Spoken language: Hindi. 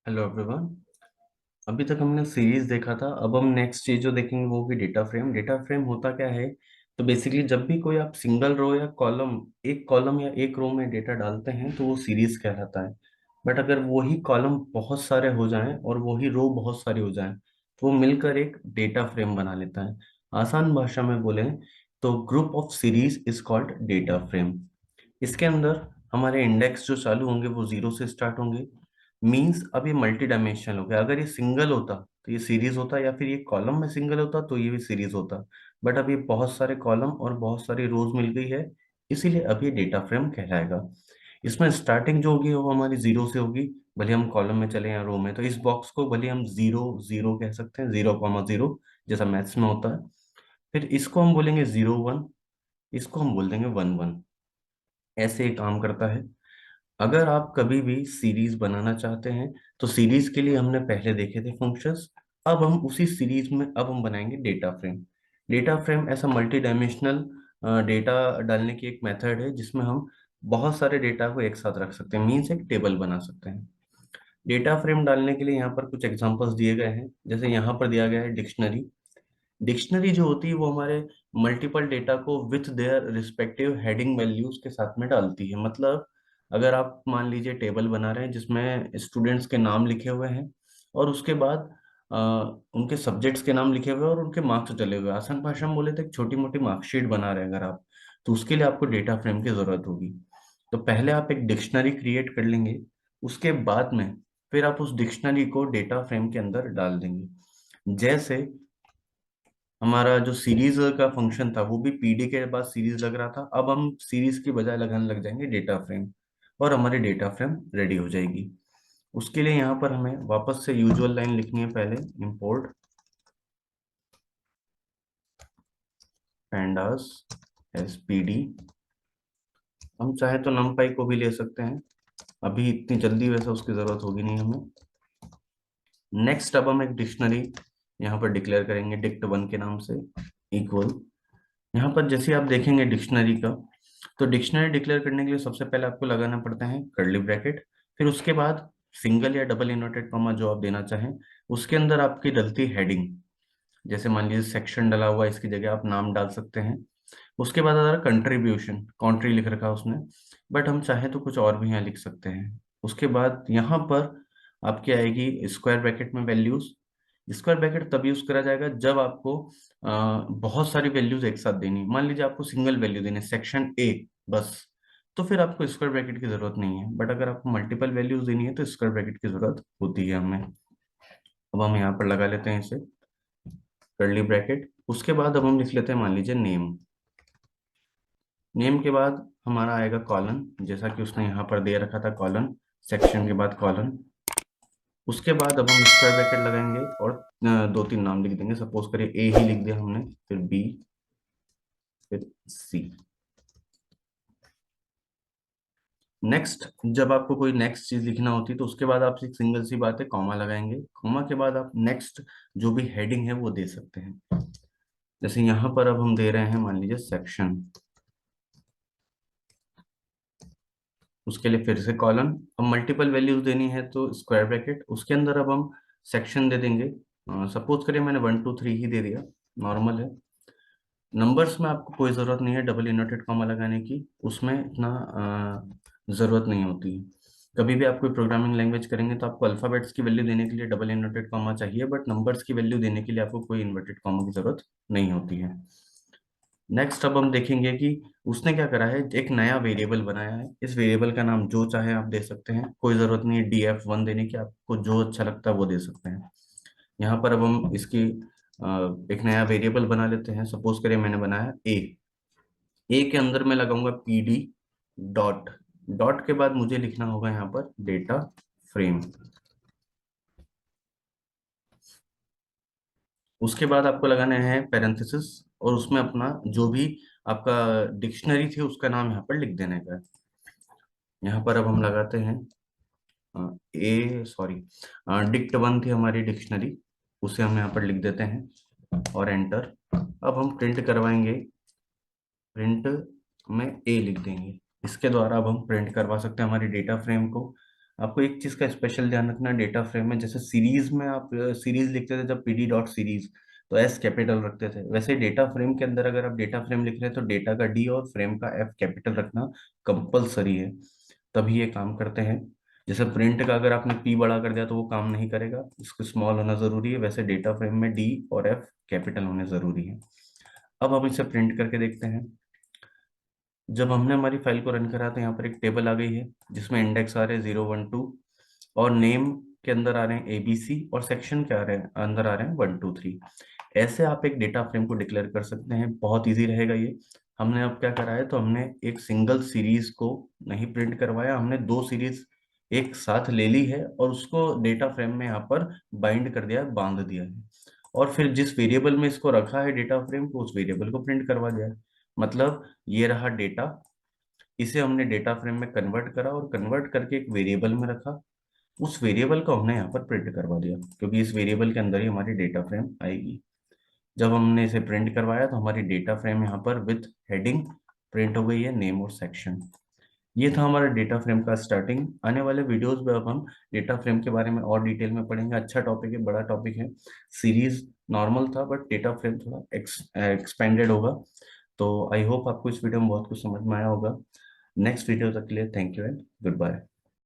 Hello everyone. अभी तक हमने सीरीज देखा था। अब हम नेक्स्ट चीज जो देखेंगे वो भी डेटा फ्रेम। डेटा फ्रेम होता क्या है? तो बेसिकली जब भी कोई आप सिंगल रो या कॉलम, एक कॉलम या एक रो में डेटा डालते हैं तो वो सीरीज कहलाता है। बट अगर वही कॉलम बहुत सारे हो जाएं और वही रो बहुत सारी हो जाएं तो वो मिलकर एक डेटा फ्रेम बना लेता है। आसान भाषा में बोले तो group of series is called data frame. इसके अंदर हमारे इंडेक्स जो चालू होंगे वो जीरो से स्टार्ट होंगे। मींस अब ये मल्टी डायमेंशनल हो गया। अगर ये सिंगल होता तो ये सीरीज होता, या फिर ये कॉलम में सिंगल होता तो ये भी सीरीज होता। बट अब ये बहुत सारे कॉलम और बहुत सारी रोज मिल गई है, इसीलिए अब ये डेटा फ्रेम कहलाएगा। इसमें स्टार्टिंग जो होगी वो हमारी जीरो से होगी, भले हम कॉलम में चले या रो में। तो इस बॉक्स को भले हम जीरो जीरो कह सकते हैं, 0,0, जैसा मैथ्स में होता है। फिर इसको हम बोलेंगे 0, 1। इसको हम बोल देंगे 1, 1। ऐसे ही काम करता है। अगर आप कभी भी सीरीज बनाना चाहते हैं तो सीरीज के लिए हमने पहले देखे थे फंक्शंस। अब हम उसी सीरीज में अब हम बनाएंगे डेटा फ्रेम। डेटा फ्रेम ऐसा मल्टी डायमेंशनल डेटा डालने की एक मेथड है जिसमें हम बहुत सारे डेटा को एक साथ रख सकते हैं, मीन्स एक टेबल बना सकते हैं। डेटा फ्रेम डालने के लिए यहाँ पर कुछ एग्जांपल्स दिए गए हैं। जैसे यहाँ पर दिया गया है डिक्शनरी। डिक्शनरी जो होती है वो हमारे मल्टीपल डेटा को with their respective heading values के साथ में डालती है। मतलब अगर आप मान लीजिए टेबल बना रहे हैं जिसमें स्टूडेंट्स के नाम लिखे हुए हैं और उसके बाद अ, उनके सब्जेक्ट्स के नाम लिखे हुए हैं और उनके मार्क्स डले हुए हैं। आसान भाषा में बोले तो एक छोटी मोटी मार्कशीट बना रहे हैं अगर आप, तो उसके लिए आपको डेटा फ्रेम की जरूरत होगी। तो पहले आप एक डिक्शनरी क्रिएट कर लेंगे, उसके बाद में फिर आप उस डिक्शनरी को डेटा फ्रेम के अंदर डाल देंगे। जैसे हमारा जो सीरीज का फंक्शन था वो भी पीडी के बाद सीरीज लग रहा था, अब हम सीरीज की बजाय लगाने लग जाएंगे डेटा फ्रेम, और हमारी डेटा फ्रेम रेडी हो जाएगी। उसके लिए यहाँ पर हमें वापस से यूजुअल लाइन लिखनी है। पहले import pandas S P D. हम चाहे तो numpy को भी ले सकते हैं, अभी इतनी जल्दी वैसे उसकी जरूरत होगी नहीं हमें। नेक्स्ट अब हम एक डिक्शनरी यहाँ पर डिक्लेयर करेंगे dict1 के नाम से, इक्वल। यहाँ पर जैसे आप देखेंगे डिक्शनरी का, तो डिक्शनरी डिक्लेयर करने के लिए सबसे पहले आपको लगाना पड़ता है कर्ली ब्रैकेट। फिर उसके बाद सिंगल या डबल इनवर्टेड कॉमा जो आप देना चाहें, उसके अंदर आपकी डलती हेडिंग। जैसे मान लीजिए सेक्शन डला हुआ है, इसकी जगह आप नाम डाल सकते हैं। उसके बाद अगर कंट्रीब्यूशन कंट्री लिख रखा है उसने, बट हम चाहे तो कुछ और भी यहाँ लिख सकते हैं। उसके बाद यहाँ पर आपकी आएगी स्क्वायर ब्रैकेट में वैल्यूज। स्क्वायर ब्रैकेट तब यूज करा जाएगा जब आपको बहुत सारी वैल्यूज एक साथ देनी। मान लीजिए आपको सिंगल वैल्यू देनी सेक्शन ए बस, तो फिर आपको स्क्वायर ब्रैकेट की जरूरत नहीं है। बट अगर आपको मल्टीपल वैल्यूज देनी है तो स्क्वायर ब्रैकेट की जरूरत होती है हमें। अब हम यहाँ पर लगा लेते हैं इसे कर्ली ब्रैकेट। उसके बाद अब हम लिख लेते हैं मान लीजिए नेम। नेम के बाद हमारा आएगा कॉलन, जैसा कि उसने यहाँ पर दे रखा था कॉलन, सेक्शन के बाद कॉलन। उसके बाद अब हम स्क्वायर ब्रैकेट लगाएंगे और दो तीन नाम लिख देंगे। सपोज करिए ए ही लिख दिया हमने, फिर बी, फिर सी। नेक्स्ट, जब आपको कोई नेक्स्ट चीज लिखना होती है तो उसके बाद आप एक सिंगल सी बात है कॉमा लगाएंगे। कॉमा के बाद आप नेक्स्ट जो भी हेडिंग है वो दे सकते हैं। जैसे यहाँ पर अब हम दे रहे हैं मान लीजिए सेक्शन, उसके लिए फिर से कॉलन। अब मल्टीपल वैल्यूज देनी है तो स्क्वायर ब्रैकेट, उसके अंदर अब हम सेक्शन दे देंगे। सपोज करिए मैंने 1 2 3 ही दे दिया, नॉर्मल है। नंबर्स में आपको कोई ज़रूरत नहीं है डबल इनवर्टेड कॉमा लगाने की, उसमें इतना ज़रूरत नहीं होती है। कभी भी आप कोई प्रोग्रामिंग लैंग्वेज करेंगे तो आपको अल्फ़ाबेट्स की वैल्यू देने के लिए डबल इनवर्टेड कॉमा चाहिए, बट नंबर्स की वैल्यू देने के लिए आपको कोई इन्वर्टेड कॉमा की ज़रूरत नहीं होती है। नेक्स्ट अब हम देखेंगे कि उसने क्या करा है, एक नया वेरिएबल बनाया है। इस वेरिएबल का नाम जो चाहे आप दे सकते हैं, कोई ज़रूरत नहीं है df1 देने की, आपको जो अच्छा लगता है वो दे सकते हैं। यहाँ पर अब हम इसकी एक नया वेरिएबल बना लेते हैं। सपोज करिए मैंने बनाया ए। ए के अंदर मैं लगाऊंगा पी डी डॉट। डॉट के बाद मुझे लिखना होगा यहाँ पर डेटा फ्रेम। उसके बाद आपको लगाना है पैरेंथेसिस, और उसमें अपना जो भी आपका डिक्शनरी थी उसका नाम यहाँ पर लिख देने का है। यहाँ पर अब हम लगाते हैं ए सॉरी डिक्ट1 थी हमारी डिक्शनरी, उसे हम यहाँ पर लिख देते हैं और एंटर। अब हम प्रिंट करवाएंगे, प्रिंट में ए लिख देंगे। इसके द्वारा अब हम प्रिंट करवा सकते हैं हमारी डेटा फ्रेम को। आपको एक चीज का स्पेशल ध्यान रखना डेटा फ्रेम में, जैसे सीरीज में आप सीरीज लिखते थे जब पीडी डॉट सीरीज, तो एस कैपिटल रखते थे, वैसे डेटा फ्रेम के अंदर अगर आप डेटा फ्रेम लिख रहे हैं तो डेटा का डी और फ्रेम का एफ कैपिटल रखना कंपलसरी है, तभी ये काम करते हैं। जैसे प्रिंट का अगर आपने पी बड़ा कर दिया तो वो काम नहीं करेगा, इसको स्मॉल होना जरूरी है, वैसे डेटा फ्रेम में डी और एफ कैपिटल होने जरूरी है। अब हम इसे प्रिंट करके देखते हैं। जब हमने हमारी फाइल को रन करा तो यहाँ पर एक टेबल आ गई है जिसमें इंडेक्स आ रहे हैं 0 1 2, और नेम के अंदर आ रहे हैं एबीसी, और सेक्शन क्या आ रहे हैं अंदर आ रहे हैं 1 2 3। ऐसे आप एक डेटा फ्रेम को डिक्लेयर कर सकते हैं, बहुत इजी रहेगा ये। हमने अब क्या करा है, तो हमने एक सिंगल सीरीज को नहीं प्रिंट करवाया, हमने दो सीरीज एक साथ ले ली है और उसको डेटा फ्रेम में यहाँ पर बाइंड कर दिया है, बांध दिया है, और फिर जिस वेरिएबल में इसको रखा है डेटा फ्रेम को, उस वेरिएबल को प्रिंट करवा दिया है। मतलब ये रहा डेटा, इसे हमने डेटा फ्रेम में कन्वर्ट करा और कन्वर्ट करके एक वेरिएबल में रखा, उस वेरिएबल को हमने यहाँ पर प्रिंट करवा दिया, क्योंकि इस वेरिएबल के अंदर ही हमारी डेटा फ्रेम आएगी। जब हमने इसे प्रिंट करवाया तो हमारी डेटा फ्रेम यहाँ पर विथ हेडिंग प्रिंट हो गई है, नेम और सेक्शन। ये था हमारा डेटा फ्रेम का स्टार्टिंग। आने वाले वीडियोस में अब हम डेटा फ्रेम के बारे में और डिटेल में पढ़ेंगे। अच्छा टॉपिक है, बड़ा टॉपिक है। सीरीज नॉर्मल था बट डेटा फ्रेम थोड़ा एक्सपेंडेड होगा। तो आई होप आपको इस वीडियो में बहुत कुछ समझ में आया होगा। नेक्स्ट वीडियो तक के लिए thank you and good bye.